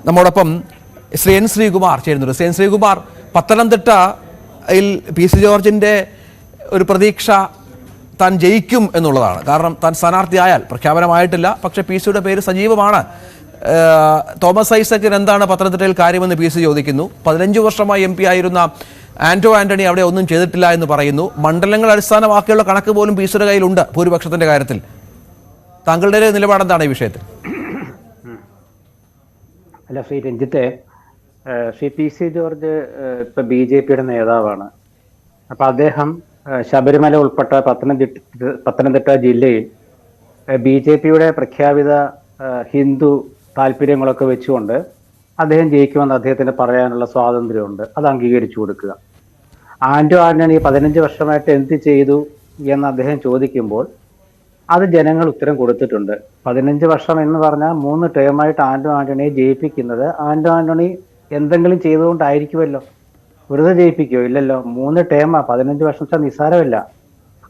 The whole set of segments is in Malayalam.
നമ്മോടൊപ്പം ശ്രീ എൻ ശ്രീകുമാർ ചേരുന്നുണ്ട്. ശ്രീ എൻ ശ്രീകുമാർ, പത്തനംതിട്ടയിൽ പി സി ജോർജിൻ്റെ ഒരു പ്രതീക്ഷ താൻ ജയിക്കും എന്നുള്ളതാണ്. കാരണം താൻ സ്ഥാനാർത്ഥിയായാൽ, പ്രഖ്യാപനമായിട്ടില്ല, പക്ഷേ പി സിയുടെ പേര് സജീവമാണ്. തോമസ് ഐസക്കിന് എന്താണ് പത്തനംതിട്ടയിൽ കാര്യമെന്ന് പി സി ചോദിക്കുന്നു. 15 വർഷമായി MP ആയിരുന്ന ആന്റണി അവിടെ ഒന്നും ചെയ്തിട്ടില്ല എന്ന് പറയുന്നു. മണ്ഡലങ്ങൾ അടിസ്ഥാനമാക്കിയുള്ള കണക്ക് പോലും പി സിയുടെ കയ്യിലുണ്ട് ഭൂരിപക്ഷത്തിന്റെ കാര്യത്തിൽ. താങ്കളുടെ നിലപാടെന്താണ് ഈ വിഷയത്തിൽ? അല്ല ശ്രീ രഞ്ജിത്തെ, ശ്രീ പി സി ജോർജ് ഇപ്പൊ BJPയുടെ നേതാവാണ്. അപ്പൊ അദ്ദേഹം ശബരിമല ഉൾപ്പെട്ട പത്തനംതിട്ട ജില്ലയിൽ BJPയുടെ പ്രഖ്യാപിത ഹിന്ദു താല്പര്യങ്ങളൊക്കെ വെച്ചുകൊണ്ട് അദ്ദേഹം ജയിക്കുമെന്ന് അദ്ദേഹത്തിന് പറയാനുള്ള സ്വാതന്ത്ര്യമുണ്ട്. അത് അംഗീകരിച്ചു കൊടുക്കുക. ആന്റണി 15 വർഷമായിട്ട് എന്ത് ചെയ്തു എന്ന് അദ്ദേഹം ചോദിക്കുമ്പോൾ അത് ജനങ്ങൾ ഉത്തരം കൊടുത്തിട്ടുണ്ട്. 15 വർഷം എന്ന് പറഞ്ഞാൽ 3 ടേമായിട്ട് ആന്റണിയെ ജയിപ്പിക്കുന്നത് ആന്റണി എന്തെങ്കിലും ചെയ്തുകൊണ്ടായിരിക്കുമല്ലോ. വെറുതെ ജയിപ്പിക്കുമോ? ഇല്ലല്ലോ. 3 ടേമാ, 15 വർഷം നിസ്സാരമല്ല.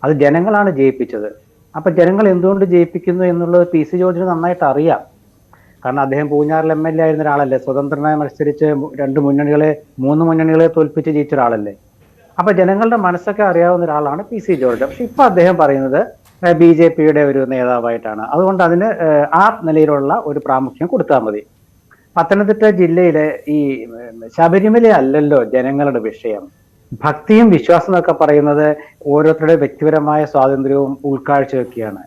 അത് ജനങ്ങളാണ് ജയിപ്പിച്ചത്. അപ്പൊ ജനങ്ങൾ എന്തുകൊണ്ട് ജയിപ്പിക്കുന്നു എന്നുള്ളത് പി സി ജോർജിന് നന്നായിട്ട് അറിയാം. കാരണം അദ്ദേഹം പൂഞ്ഞാറിൽ MLA ആയിരുന്ന ഒരാളല്ലേ. സ്വതന്ത്രനായി മത്സരിച്ച് 3 മുന്നണികളെ തോൽപ്പിച്ച് ജയിച്ച ഒരാളല്ലേ. അപ്പൊ ജനങ്ങളുടെ മനസ്സൊക്കെ അറിയാവുന്ന ഒരാളാണ് പി സി ജോർജ്. പക്ഷെ ഇപ്പൊ അദ്ദേഹം പറയുന്നത് BJPയുടെ ഒരു നേതാവായിട്ടാണ്. അതുകൊണ്ട് അതിന് ആ നിലയിലുള്ള ഒരു പ്രാമുഖ്യം കൊടുത്താൽ മതി. പത്തനംതിട്ട ജില്ലയിലെ ഈ ശബരിമല അല്ലല്ലോ ജനങ്ങളുടെ വിഷയം. ഭക്തിയും വിശ്വാസം എന്നൊക്കെ പറയുന്നത് ഓരോരുത്തരുടെ വ്യക്തിപരമായ സ്വാതന്ത്ര്യവും ഉൾക്കാഴ്ചയൊക്കെയാണ്.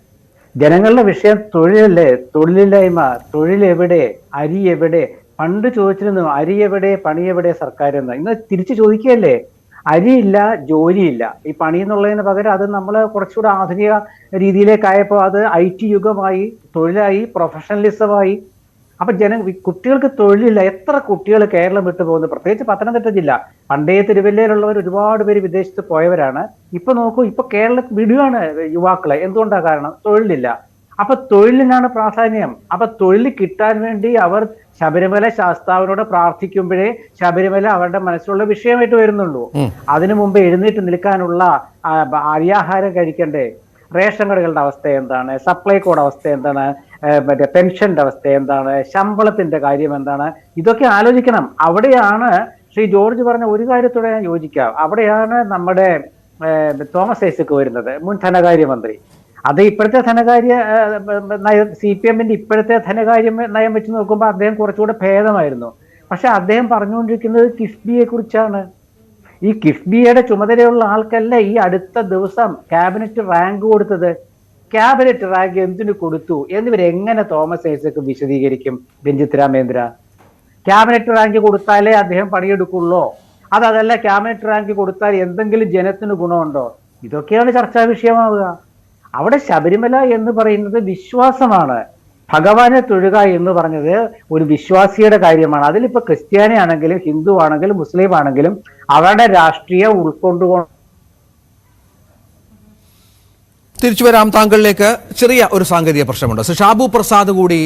ജനങ്ങളുടെ വിഷയം തൊഴിലല്ലേ, തൊഴിലില്ലായ്മ, തൊഴിലെവിടെ, അരി എവിടെ? പണ്ട് ചോദിച്ചിരുന്നു അരി എവിടെ, പണി എവിടെ സർക്കാർ എന്ന്. ഇന്ന് തിരിച്ചു ചോദിക്കുകയല്ലേ, അരിയില്ല, ജോലിയില്ല. ഈ പണി എന്നുള്ളതിന് പകരം അത് നമ്മൾ കുറച്ചുകൂടെ ആധുനിക രീതിയിലേക്കായപ്പോൾ അത് IT യുഗമായി, തൊഴിലായി, പ്രൊഫഷണലിസമായി. അപ്പൊ കുട്ടികൾക്ക് തൊഴിലില്ല. എത്ര കുട്ടികൾ കേരളം വിട്ടു പോകുന്നു, പ്രത്യേകിച്ച് പത്തനംതിട്ട ജില്ല. പണ്ടേ തിരുവല്ലയിലുള്ളവർ ഒരുപാട് പേര് വിദേശത്ത് പോയവരാണ്. ഇപ്പൊ നോക്കൂ, ഇപ്പൊ കേരളത്തിൽ വിടുകയാണ് യുവാക്കളെ. എന്തുകൊണ്ടാ കാരണം? തൊഴിലില്ല. അപ്പൊ തൊഴിലിനാണ് പ്രാധാന്യം. അപ്പൊ തൊഴിൽ കിട്ടാൻ വേണ്ടി അവർ ശബരിമല ശാസ്താവിനോട് പ്രാർത്ഥിക്കുമ്പോഴേ ശബരിമല അവരുടെ മനസ്സിലുള്ള വിഷയമായിട്ട് വരുന്നുള്ളൂ. അതിനു മുമ്പ് എഴുന്നേറ്റ് നിൽക്കാനുള്ള അരിയാഹാരം കഴിക്കണ്ടേ? റേഷൻ കടകളുടെ അവസ്ഥ എന്താണ്? സപ്ലൈകോയുടെ അവസ്ഥ എന്താണ്? മറ്റേ പെൻഷന്റെ അവസ്ഥ എന്താണ്? ശമ്പളത്തിന്റെ കാര്യം എന്താണ്? ഇതൊക്കെ ആലോചിക്കണം. അവിടെയാണ് ശ്രീ ജോർജ് പറഞ്ഞ ഒരു കാര്യത്തോടെ ഞാൻ യോജിക്കാം. അവിടെയാണ് നമ്മുടെ തോമസ് ഐസക് വരുന്നത്, മുൻ ധനകാര്യമന്ത്രി. അത് ഇപ്പോഴത്തെ ധനകാര്യ നയം, CPMന്റെ ഇപ്പോഴത്തെ ധനകാര്യ നയം വെച്ച് നോക്കുമ്പോൾ അദ്ദേഹം കുറച്ചുകൂടെ ഭേദമായിരുന്നു. പക്ഷെ അദ്ദേഹം പറഞ്ഞുകൊണ്ടിരിക്കുന്നത് കിഫ്ബിയെ കുറിച്ചാണ്. ഈ കിഫ്ബിയുടെ ചുമതലയുള്ള ആൾക്കല്ല ഈ അടുത്ത ദിവസം ക്യാബിനറ്റ് റാങ്ക് കൊടുത്തത്. ക്യാബിനറ്റ് റാങ്ക് എന്തിനു കൊടുത്തു എന്നിവരെങ്ങനെ തോമസ് ഐസക് വിശദീകരിക്കും? രഞ്ജിത്ത് രാമേന്ദ്ര, ക്യാബിനറ്റ് റാങ്ക് കൊടുത്താലേ അദ്ദേഹം പണിയെടുക്കുള്ളൂ? അതല്ല, ക്യാബിനറ്റ് റാങ്ക് കൊടുത്താൽ എന്തെങ്കിലും ജനത്തിന് ഗുണമുണ്ടോ? ഇതൊക്കെയാണ് ചർച്ചാ വിഷയമാവുക. അവിടെ ശബരിമല എന്ന് പറയുന്നത് വിശ്വാസമാണ്. ഭഗവാനെ തൊഴുക എന്ന് പറഞ്ഞത് ഒരു വിശ്വാസിയുടെ കാര്യമാണ്. അതിലിപ്പോ ക്രിസ്ത്യാനി ആണെങ്കിലും ഹിന്ദു ആണെങ്കിലും മുസ്ലിം ആണെങ്കിലും അവരുടെ രാഷ്ട്രീയം ഉൾക്കൊണ്ടുകൊണ്ട് തിരിച്ചു വരാം. താങ്കളിലേക്ക് ചെറിയ ഒരു സാങ്കേതിക പ്രശ്നമുണ്ട്. ശ്രീ ഷാബു പ്രസാദ് കൂടി,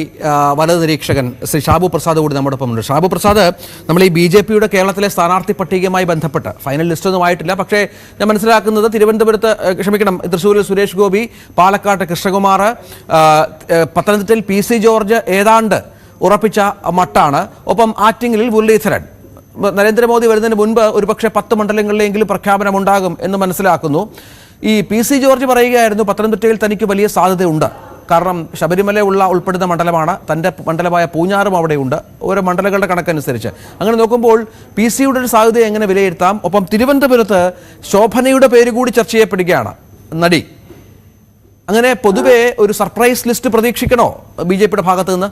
വലത് നിരീക്ഷകൻ ശ്രീ ഷാബു പ്രസാദ് കൂടി നമ്മോടൊപ്പം ഉണ്ട്. ഷാബു പ്രസാദ്, നമ്മൾ ഈ BJPയുടെ കേരളത്തിലെ സ്ഥാനാർത്ഥി പട്ടികയുമായി ബന്ധപ്പെട്ട് ഫൈനൽ ലിസ്റ്റ് ഒന്നും ആയിട്ടില്ല. പക്ഷേ ഞാൻ മനസ്സിലാക്കുന്നത് തൃശ്ശൂരിൽ സുരേഷ് ഗോപി, പാലക്കാട്ട് കൃഷ്ണകുമാർ, പത്തനംതിട്ടയിൽ പി സി ജോർജ് ഏതാണ്ട് ഉറപ്പിച്ച മട്ടാണ്. ഒപ്പം ആറ്റിങ്ങലിൽ മുരളീധരൻ. നരേന്ദ്രമോദി വരുന്നതിന് മുൻപ് ഒരുപക്ഷെ 10 മണ്ഡലങ്ങളിലെങ്കിലും പ്രഖ്യാപനമുണ്ടാകും എന്ന് മനസ്സിലാക്കുന്നു. ഈ പി സി ജോർജ് പറയുകയായിരുന്നു പത്തനംതിട്ടയിൽ തനിക്ക് വലിയ സാധ്യതയുണ്ട്. കാരണം ശബരിമല ഉൾപ്പെടുന്ന മണ്ഡലമാണ്, തൻ്റെ മണ്ഡലമായ പൂഞ്ഞാറും അവിടെയുണ്ട്, ഓരോ മണ്ഡലങ്ങളുടെ കണക്കനുസരിച്ച്. അങ്ങനെ നോക്കുമ്പോൾ പി സിയുടെ ഒരു സാധ്യത എങ്ങനെ വിലയിരുത്താം? ഒപ്പം തിരുവനന്തപുരത്ത് ശോഭനയുടെ പേര് കൂടി ചർച്ച ചെയ്യപ്പെടുകയാണ്, നടി. അങ്ങനെ പൊതുവെ ഒരു സർപ്രൈസ് ലിസ്റ്റ് പ്രതീക്ഷിക്കണോ BJPയുടെ ഭാഗത്ത് നിന്ന്?